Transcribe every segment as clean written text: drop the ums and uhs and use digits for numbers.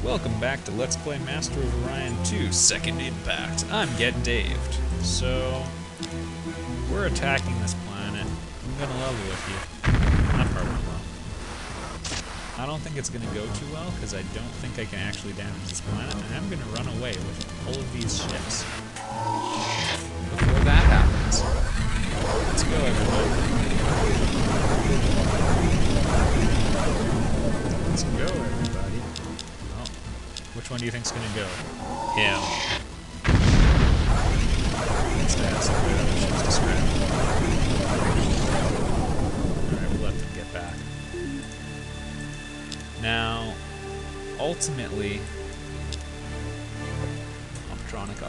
Welcome back to Let's Play Master of Orion 2, Second Impact. I'm Get Daved. So, we're attacking this planet. I'm gonna level with you. Not hardly well. I don't think it's gonna go too well, because I don't think I can actually damage this planet, and I'm gonna run away with all of these ships. Before that happens, let's go, everybody. Let's go, everybody. Which one do you think's gonna go? Him. Needs to have some of the other ships to scrap. Alright, we'll let them get back. Now, ultimately... Optronic.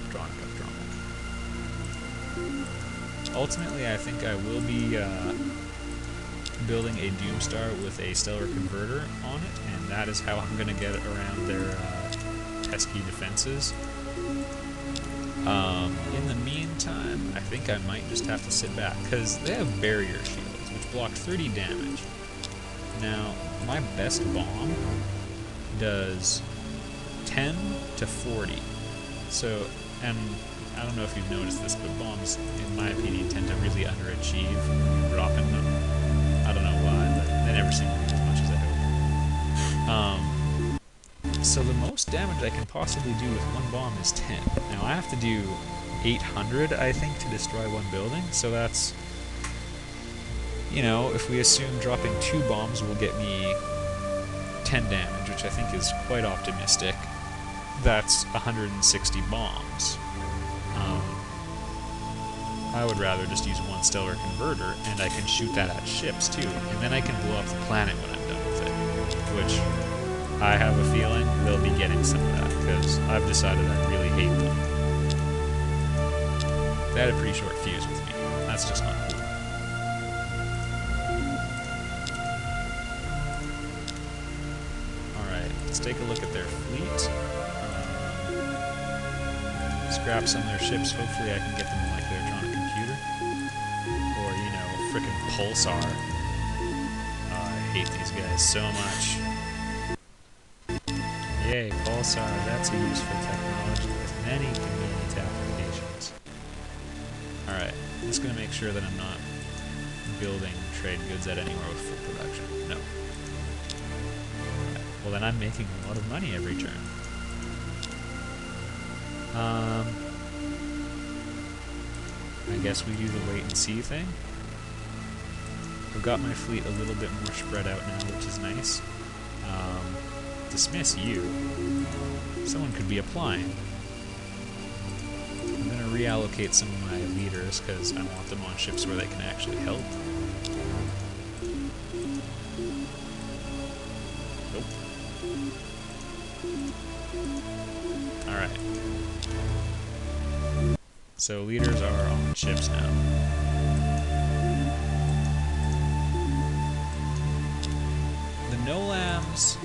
Ultimately, I think I will be building a Doomstar with a Stellar Converter on it, and that is how I'm gonna get around their pesky defenses. In the meantime, I think I might just have to sit back, because they have barrier shields, which block 30 damage. Now, my best bomb does 10 to 40. So, and I don't know if you've noticed this, but bombs, in my opinion, tend to really underachieve when you're dropping them. I don't know why, but they never seem to do as much as I hope. So the most damage I can possibly do with one bomb is 10. Now I have to do 800, I think, to destroy one building, so that's... You know, if we assume dropping 2 bombs will get me 10 damage, which I think is quite optimistic, that's 160 bombs. I would rather just use one Stellar Converter, and I can shoot that at ships too, and then I can blow up the planet when I'm done with it, which I have a feeling they'll be getting some of that, because I've decided I really hate them. They had a pretty short fuse with me. That's just not cool. Alright, let's take a look at their fleet. Scrap some of their ships. Hopefully I can get them a molecular computer. Or, you know, frickin' Pulsar. Oh, I hate these guys so much. Yay, Pulsar, that's a useful technology with many convenient applications. Alright, I'm just going to make sure that I'm not building trade goods at anywhere with full production. No. Alright, well then I'm making a lot of money every turn. I guess we do the wait and see thing. I've got my fleet a little bit more spread out now, which is nice. Dismiss you. Someone could be applying. I'm going to reallocate some of my leaders because I want them on ships where they can actually help. Nope. Alright. So leaders are on ships now. The No-Lams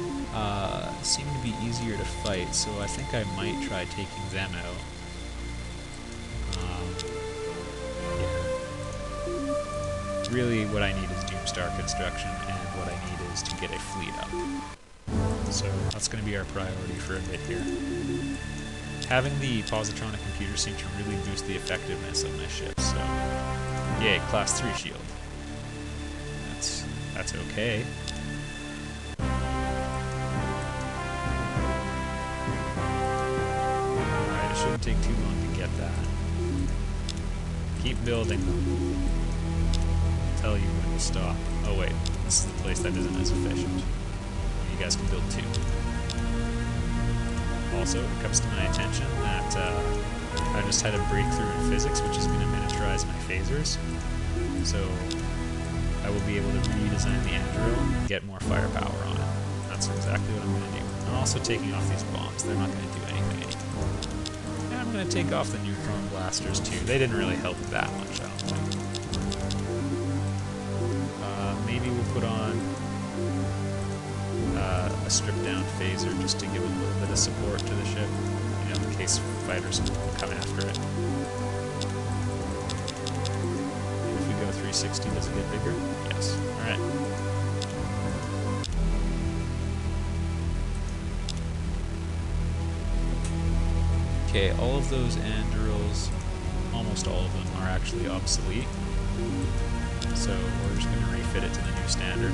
seem to be easier to fight, so I think I might try taking them out. Yeah. Really, what I need is Doomstar construction, and what I need is to get a fleet up. So that's going to be our priority for a bit here. Having the positronic computer seems to really boost the effectiveness of my ships, so... Yay, class 3 shield. That's okay. Alright, it shouldn't take too long to get that. Keep building them. I'll tell you when to stop. Oh wait, this is the place that isn't as efficient. You guys can build 2. Also, it comes to my attention that I just had a breakthrough in physics, which is going to miniaturize my phasers. So I will be able to redesign the Andrill and get more firepower on it. That's exactly what I'm going to do. I'm also taking off these bombs. They're not going to do anything anymore. And I'm going to take off the neutron blasters too. They didn't really help that much, I don't think. Maybe we'll put on a stripped-down phaser just to give a little bit of support to the ship, you know, in case fighters come after it. And if we go 360, does it get bigger? Yes. Alright. Okay, all of those Andurils, almost all of them, are actually obsolete. So we're just going to refit it to the new standard.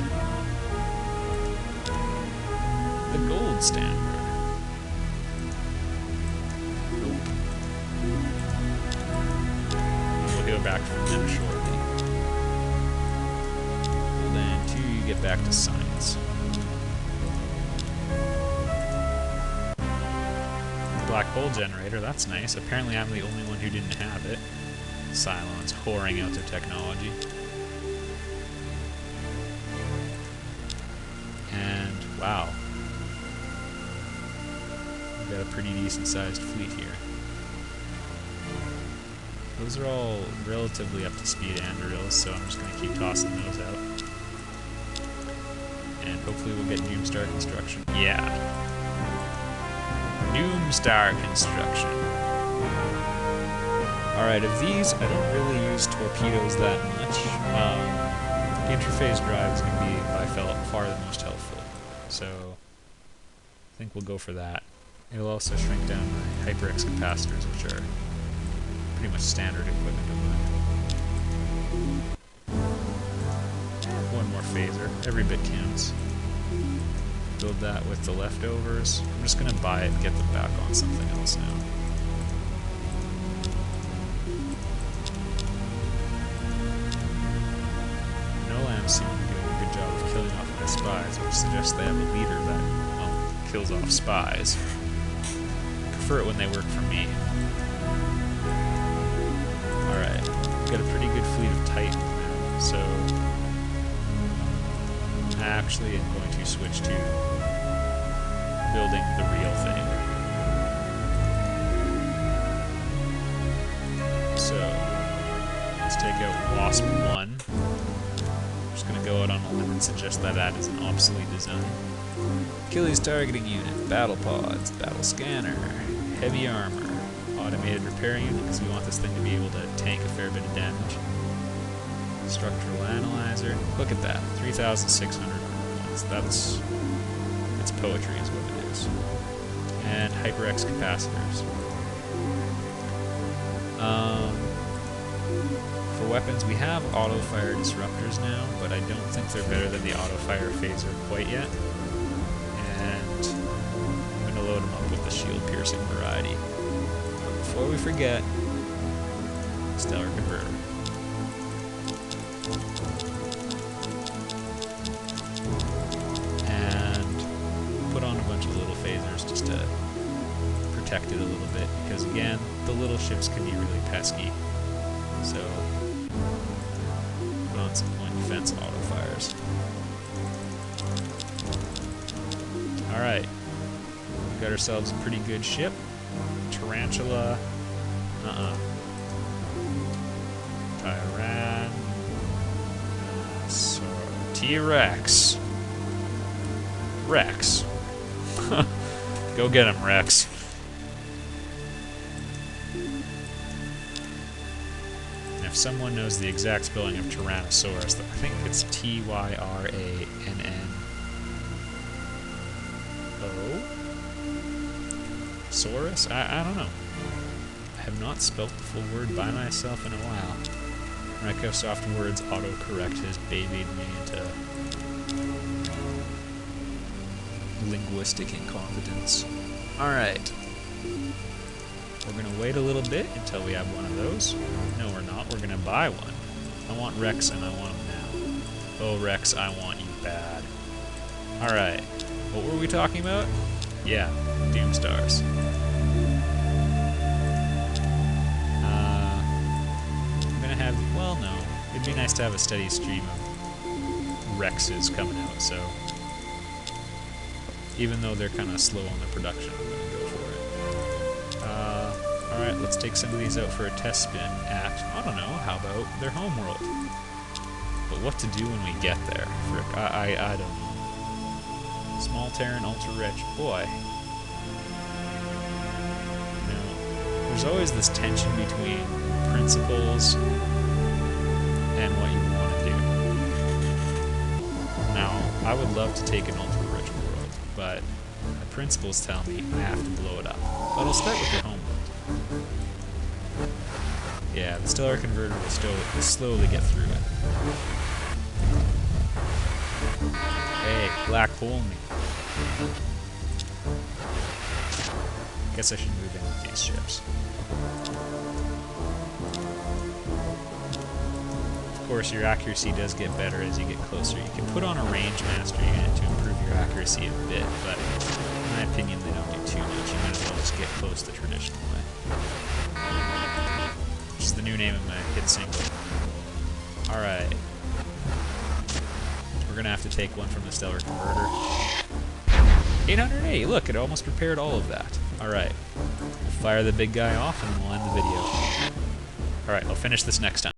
The gold standard. Nope. We'll go back from them shortly. Well then, two, you get back to science. Black hole generator, that's nice. Apparently I'm the only one who didn't have it. Cylons whoring out their technology. And, wow. We've got a pretty decent sized fleet here. Those are all relatively up to speed Andurils, so I'm just going to keep tossing those out. And hopefully we'll get Doomstar construction. Yeah. Doomstar construction. Alright, of these, I don't really use torpedoes that much. Interface drive is going to be, by far the most helpful. So, I think we'll go for that. It'll also shrink down my HyperX capacitors, which are pretty much standard equipment of mine. One more phaser. Every bit counts. Build that with the leftovers. I'm just going to buy it and get them back on something else now. Nolams seem to be doing a good job of killing off my spies, which suggests they have a leader that, well, kills off spies. I prefer it when they work for me. Alright, we've got a pretty good fleet of Titans now, so I actually am going to switch to building the real thing. So, let's take out Wasp 1. I'm just going to go out on a limb and suggest that that is an obsolete design. Achilles targeting unit, battle pods, battle scanner, heavy armor, automated repair unit, because we want this thing to be able to tank a fair bit of damage. Structural analyzer. Look at that, 3,600 points. That's poetry is what it is. And HyperX capacitors. For weapons, we have auto-fire disruptors now, but I don't think they're better than the auto-fire phaser quite yet. And I'm going to load them up with the shield-piercing variety. But before we forget, stellar converter. Put on a bunch of little phasers just to protect it a little bit, because again, the little ships can be really pesky. So, put on some point defense auto fires. Alright, we got ourselves a pretty good ship. Tarantula. T-Rex. Rex. Go get him, Rex. And if someone knows the exact spelling of Tyrannosaurus, I think it's T-Y-R-A-N-N-O? Saurus? I don't know. I have not spelt the full word by myself in a while. Microsoft Words autocorrect has babied me into linguistic incompetence. Alright. We're going to wait a little bit until we have one of those. No, we're not. We're going to buy one. I want Rex and I want him now. Oh, Rex, I want you bad. Alright. What were we talking about? Yeah, Doomstars. I'm going to have... Well, no. It'd be nice to have a steady stream of Rexes coming out, so... Even though they're kind of slow on the production, I'm going to go for it. Alright, let's take some of these out for a test spin at, I don't know, how about their homeworld? But what to do when we get there? Frick, I don't know. Small Terran, ultra rich, boy. You know, there's always this tension between principles and what you want to do. Now, I would love to take an ultra but my principles tell me I have to blow it up. But I'll start with the homeworld. Yeah, the stellar converter will still slowly get through it. Hey, black hole me. Guess I should move in with these ships. Of course, your accuracy does get better as you get closer. You can put on a range master unit to improve your accuracy a bit, but in my opinion, they don't do too much. You might as well just get close the traditional way. Which is the new name of my hit single. Alright. We're gonna have to take one from the stellar converter. 880! Look, it almost repaired all of that. Alright. We'll fire the big guy off and we'll end the video. Alright, I'll finish this next time.